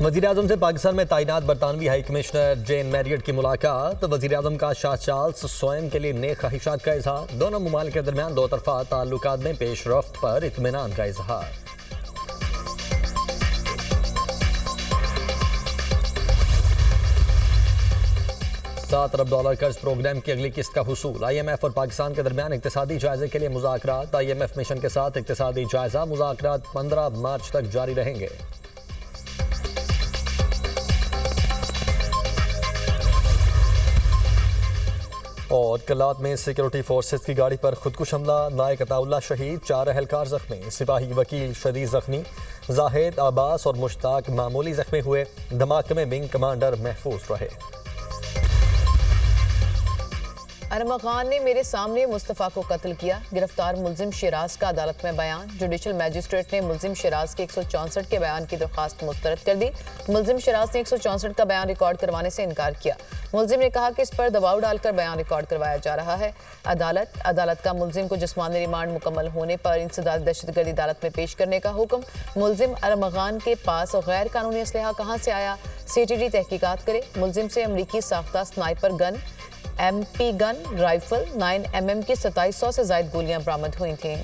वज़ीर-ए-आज़म से पाकिस्तान में तैनात बरतानवी हाई कमिश्नर जेन मैरियट की मुलाकात। वज़ीर-ए-आज़म का शाह चार्ल्स स्वयं के लिए नेक ख्वाहिशात का इजहार। दोनों मुमालिक के दरमियान दो तरफा ताल्लुकात में पेशरफ्त पर इत्मीनान का इजहार। $7 अरब कर्ज प्रोग्राम की अगली किस्त का हुसूल। IMF और पाकिस्तान के दरमियान इक्तिसादी जायजे के लिए मुज़ाकरात। IMF मिशन के साथ इक्तिसादी जायजा। मुज़ाकरात 15 मार्च तक जारी रहेंगे। और कलात में सिक्योरिटी फोर्सेस की गाड़ी पर खुदकुश हमला। नायक अताउल्लाह शहीद, 4 अहलकार जख्मी। सिपाही वकील शदीद जख्मी। जाहिद, अब्बास और मुश्ताक मामूली जख्मी हुए। धमाके में विंग कमांडर महफूज रहे। अरमगान ने मेरे सामने मुस्तफ़ा को कत्ल किया। गिरफ्तार मुल्जिम शिराज का अदालत में बयान। जुडिशल मैजिस्ट्रेट ने मुल्जिम शिराज के 164 के बयान की दरख्वास्त मुस्तरद कर दी। मुल्जिम शिराज ने 164 का बयान रिकॉर्ड करवाने से इनकार किया। मुल्जिम ने कहा कि इस पर दबाव डालकर बयान रिकॉर्ड करवाया जा रहा है। अदालत का मुल्जिम को जिस्मानी रिमांड मुकम्मल होने पर इंसदाद दहशतगर्दी अदालत में पेश करने का हुक्म। मुल्जिम अरमगान के पास गैर कानूनी असलहा कहाँ से आया, CTD तहकीकात करे। मुल्जिम से अमरीकी साख्ता sniper gun, MP gun, rifle 9mm की 2700 से ज्यादा गोलियां बरामद हुई थीं।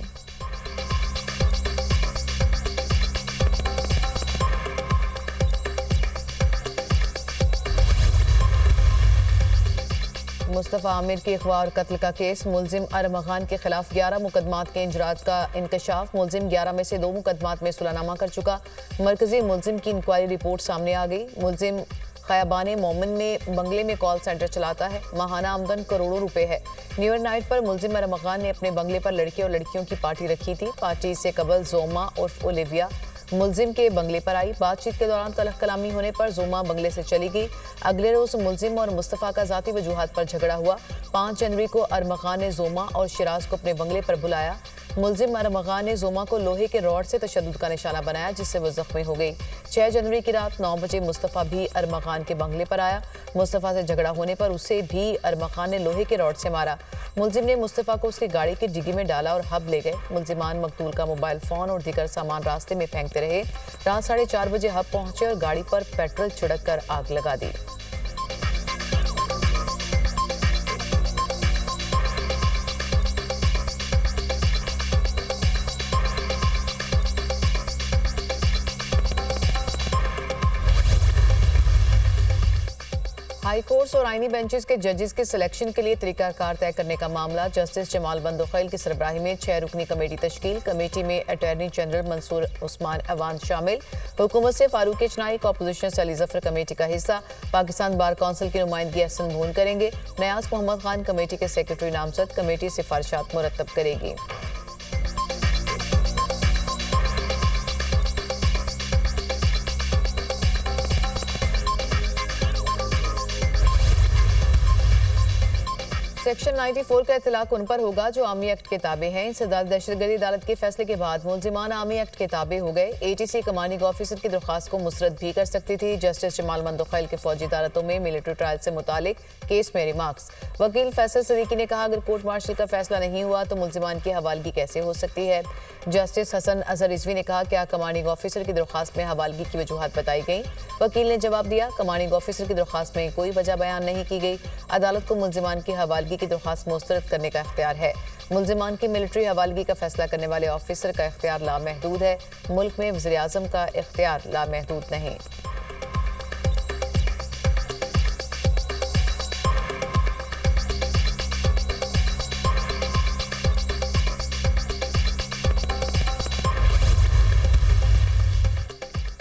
मुस्तफ़ा आमिर के अगवा और कत्ल का केस। मुल्जिम अरमगान के खिलाफ 11 मुकदमात के इंजराज का इंकशाफ। मुल्जिम 11 में से 2 मुकदमात में सुलहनामा कर चुका। मरकजी मुल्जिम की इंक्वायरी रिपोर्ट सामने आ गई। मुल्जिम खयाबान मोमिन में बंगले में कॉल सेंटर चलाता है। माहाना आमदन करोड़ों रुपए है। न्यू ईयर नाइट पर मुल्जिम अरमगान ने अपने बंगले पर लड़के और लड़कियों की पार्टी रखी थी। पार्टी से कबल जोमा और ओलिविया मुल्जिम के बंगले पर आई। बातचीत के दौरान तलख कलामी होने पर जोमा बंगले से चली गई। अगले रोज मुल्जिम और मुस्तफ़ा का जाती वजूहात पर झगड़ा हुआ। 5 जनवरी को अरमगान ने जोमा और शिराज को अपने बंगले पर बुलाया। मुल्जिम अरमगान ने जोमा को लोहे के रॉड से तशद्दुद का निशाना बनाया, जिससे वो जख्मी हो गई। 6 जनवरी की रात 9 बजे मुस्तफ़ा भी अरमगान के बंगले पर आया। मुस्तफ़ा से झगड़ा होने पर उसे भी अरमगान ने लोहे के रॉड से मारा। मुल्जिम ने मुस्तफ़ा को उसकी गाड़ी की डिग्गी में डाला और हब ले गए। मुल्जिमान मकतूल का मोबाइल फ़ोन और दीगर सामान रास्ते में फेंकते रहे। रात 4:30 बजे हब पहुंचे और गाड़ी पर पेट्रोल छिड़क कर आग लगा दी। हाई कोर्ट्स और आईनी बेंचेस के जजेस के सिलेक्शन के लिए तरीकाकार तय करने का मामला। जस्टिस जमाल बंदोखैल की सरबराही में 6 रुकनी कमेटी तश्कील। कमेटी में अटॉर्नी जनरल मंसूर उस्मान अवान शामिल। हुकूमत से फारूक चनाई को अपोजिशन से अली जफर कमेटी का हिस्सा। पाकिस्तान बार काउंसिल की नुमाइंदगी अहसन भून करेंगे। नयाज मोहम्मद खान कमेटी के सेक्रेटरी नामजद। कमेटी सिफारिशात मुरतब करेगी। सेक्शन 94 का इतलाक उन पर होगा जो आर्मी एक्ट के ताबे हैं। इंसदाद दहशतगर्दी अदालत के फैसले के बाद मुल्जिमान आर्मी एक्ट के ताबे हो गए। ATC कमांडिंग ऑफिसर की दरख्वास्त को मुस्तरद भी कर सकती थी। जस्टिस जमाल बंदोखैल के फौजी अदालतों में मिलिट्री ट्रायल से मुतालिक केस में रिमार्क्स। वकील फैसल सदीकी ने कहा, अगर कोर्ट मार्शल का फैसला नहीं हुआ तो मुल्जिमान की हवालगी कैसे हो सकती है। जस्टिस हसन अजहर रिजवी ने कहा, क्या कमांडिंग ऑफिसर की दरख्वास्त में हवालगी की वजूहत बताई गई। वकील ने जवाब दिया, कमांडिंग ऑफिसर की दरख्वास्त में कोई वजह बयान नहीं की गई। अदालत को मुल्जिमान की हवालगी की दरख्वास्त मुस्तरद करने का इख्तियार है। मुल्जिमान की मिलिट्री हवालगी का फैसला करने वाले ऑफिसर का इख्तियार लामहदूद है। मुल्क में वज़ीर आज़म का इख्तियार लामहदूद नहीं।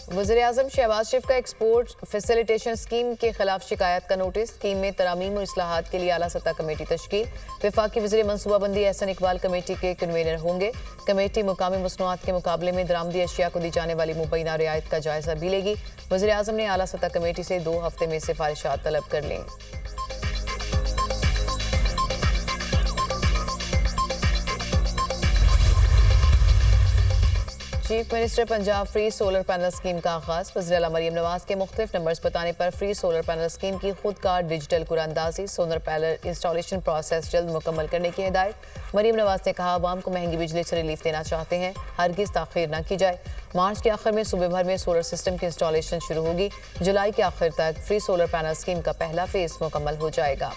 वज़ीर-ए-आज़म शहबाज शरीफ का एक्सपोर्ट फैसिलिटेशन स्कीम के खिलाफ शिकायत का नोटिस। स्कीम में तरमीम और इस्लाहात के लिए आला सतह कमेटी तश्कील। वफाकी वज़ीर मनसूबाबंदी एहसन इकबाल कमेटी के कन्वीनर होंगे। कमेटी मुकामी मसनूआत के मुकाबले में दरामदी अशिया को दी जाने वाली मुबैना रियायत का जायजा भी लेगी। वज़ीर-ए-आज़म ने आला सतह कमेटी से 2 हफ्ते में सिफारिशात तलब कर ली। Chief minister Punjab free solar panel scheme का आगाज। वज़ीर आला मरीम नवाज के मुख्तलिफ नंबर्स बताने पर फ्री सोलर पैनल स्कीम की खुद कार डिजिटल कुरानंदाजी सोलर पैनल इंस्टॉलेशन प्रोसेस जल्द मुकम्मल करने की हिदायत। मरीम नवाज ने कहा, आवाम को महंगी बिजली से रिलीफ देना चाहते हैं, हरगिज़ ताख़ीर न की जाए। मार्च के आखिर में सूबे भर में सोलर सिस्टम की इंस्टॉलेशन शुरू होगी। जुलाई के आखिर तक फ्री सोलर पैनल स्कीम का पहला फेज मुकम्मल हो जाएगा।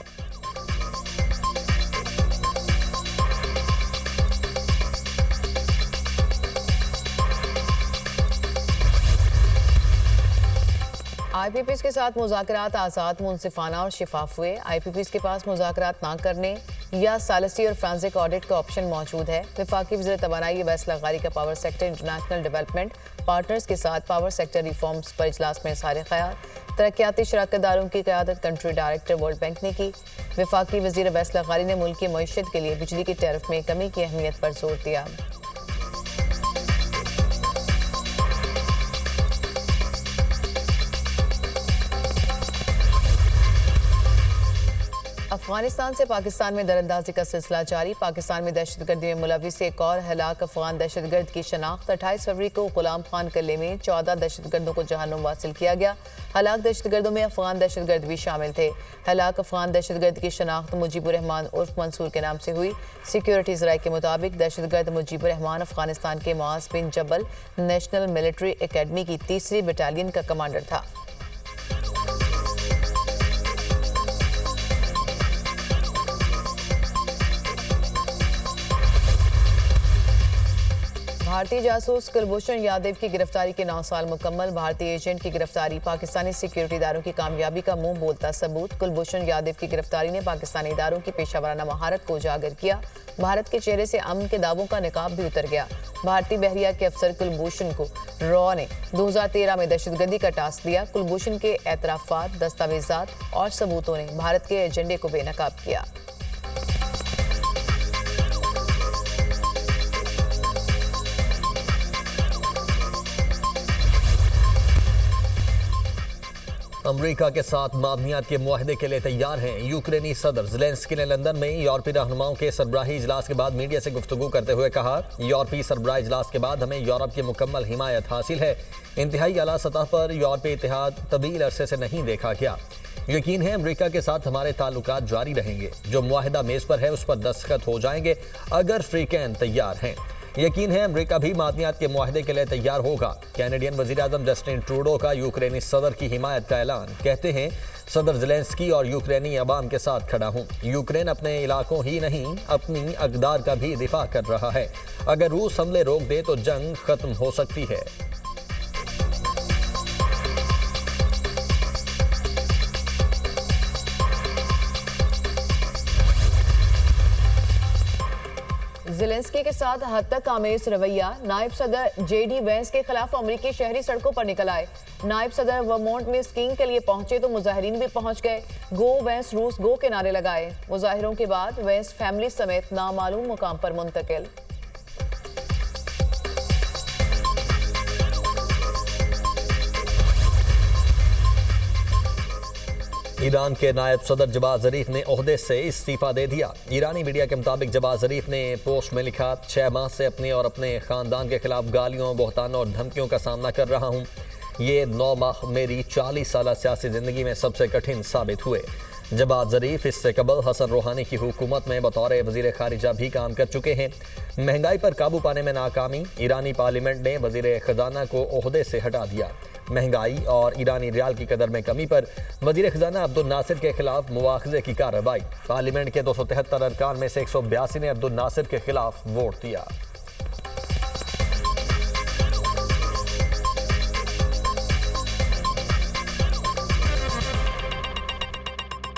IPPs के साथ मुज़ाकरात आज़ाद, मुनसिफाना और शिफाफ हुए। IPPs के पास मुज़ाकरात ना करने या सालिसी और फ्रांसिक ऑडिट का ऑप्शन मौजूद है। वफाकी वज़ीर तवानाई अवैस लगारी का power sector international development partners के साथ पावर सेक्टर रिफॉर्म्स पर इजलास में इज़हार ख़याल। तरक्याती शराकतदारों की क़यादत कंट्री डायरेक्टर वर्ल्ड बैंक ने की। वफाकी वज़ीर अवैस लगारी ने मुल्क की मईशत के लिए बिजली की टैरिफ में कमी की अहमियत पर जोर दिया। अफगानिस्तान से पाकिस्तान में दरअंदाजी का सिलसिला जारी। पाकिस्तान में दहशतगर्दी में मुलविस एक और हलाक अफगान दहशतगर्द की शनाख्त। 28 फरवरी को गुलाम खान किले में 14 दहशतगर्दों को जहन्नुम वासिल किया गया। हलाक दहशतगर्दों में अफगान दहशतगर्द भी शामिल थे। हलाक अफगान दहशतगर्द की शनाख्त मुजीबुर रहमान उर्फ मंसूर के नाम से हुई। सिक्योरिटी ज़राए के मुताबिक दहशतगर्द मुजीबुर रहमान अफगानिस्तान के मुआज़ बिन जबल नेशनल मिलिट्री एकेडमी की 3री बटालियन का कमांडर था। भारतीय जासूस कुलभूषण यादव की गिरफ्तारी के 9 साल मुकम्मल। भारतीय एजेंट की गिरफ्तारी पाकिस्तानी सिक्योरिटी इदारों की कामयाबी का मुंह बोलता सबूत। कुलभूषण यादव की गिरफ्तारी ने पाकिस्तानी इदारों की पेशावराना महारत को उजागर किया। भारत के चेहरे से अमन के दावों का निकाब भी उतर गया। भारतीय बहरिया के अफसर कुलभूषण को रॉ ने 2013 में दहशतगर्दी का टास्क दिया। कुलभूषण के एतराफात, दस्तावेजात और सबूतों ने भारत के एजेंडे को बेनकाब किया। अमेरिका के साथ मादनियात के मुआहदे के लिए तैयार हैं। यूक्रेनी सदर ज़ेलेंस्की ने लंदन में यूरोपीय रहनुमाओं के सरबराही इजलास के बाद मीडिया से गुफ्तगू करते हुए कहा, यूरोपीय सरबराही इजलास के बाद हमें यूरोप की मुकम्मल हिमायत हासिल है। इंतहाई आला सतह पर यूरोपीय इत्तेहाद तवील अरसे से नहीं देखा गया। यकीन है अमेरिका के साथ हमारे ताल्लुकात जारी रहेंगे। जो मुआहदा मेज़ पर है उस पर दस्तखत हो जाएंगे अगर फ्री कैन तैयार हैं। यकीन है अमेरिका भी मादनियात के मुआहदे के लिए तैयार होगा। कैनेडियन वज़ीर-ए-आज़म जस्टिन ट्रूडो का यूक्रेनी सदर की हिमायत का ऐलान। कहते हैं, सदर ज़ेलेंस्की और यूक्रेनी अवाम के साथ खड़ा हूँ। यूक्रेन अपने इलाकों ही नहीं अपनी अक़दार का भी दिफा कर रहा है। अगर रूस हमले रोक दे तो जंग खत्म हो सकती है। ज़ेलेंस्की के साथ हद तक आमेज रवैया। नायब सदर JD वेंस के खिलाफ अमेरिकी शहरी सड़कों पर निकल आए। नायब सदर वर्मोंट में स्कीइंग के लिए पहुंचे तो मुजाहिरीन भी पहुंच गए। गो वेंस रूस गो के नारे लगाए। मुजाहिरों के बाद वेंस फैमिली समेत नामालूम मुकाम पर मुंतकिल। ईरान के नायब सदर जवाद ज़रीफ ने ओहदे से इस्तीफ़ा दे दिया। ईरानी मीडिया के मुताबिक जवाद ज़रीफ ने पोस्ट में लिखा, 6 माह से अपने और अपने ख़ानदान के खिलाफ गालियों, बहतानों और धमकियों का सामना कर रहा हूँ। ये 9 माह मेरी 40 साल सियासी ज़िंदगी में सबसे कठिन साबित हुए। जवाद ज़रीफ इससे कबल हसन रूहानी की हुकूमत में बतौर वज़ीर ख़ारिजा भी काम कर चुके हैं। महंगाई पर काबू पाने में नाकामी। ईरानी पार्लियामेंट ने वज़ीर ख़जाना को ओहदे से हटा दिया। महंगाई और ईरानी रियाल की कदर में कमी पर वज़ीर ख़जाना अब्दुल नासिर के खिलाफ मुआख़ज़े की कार्रवाई। पार्लियामेंट के 273 अरकान में से 182 ने अब्दुल नासिर के खिलाफ वोट दिया।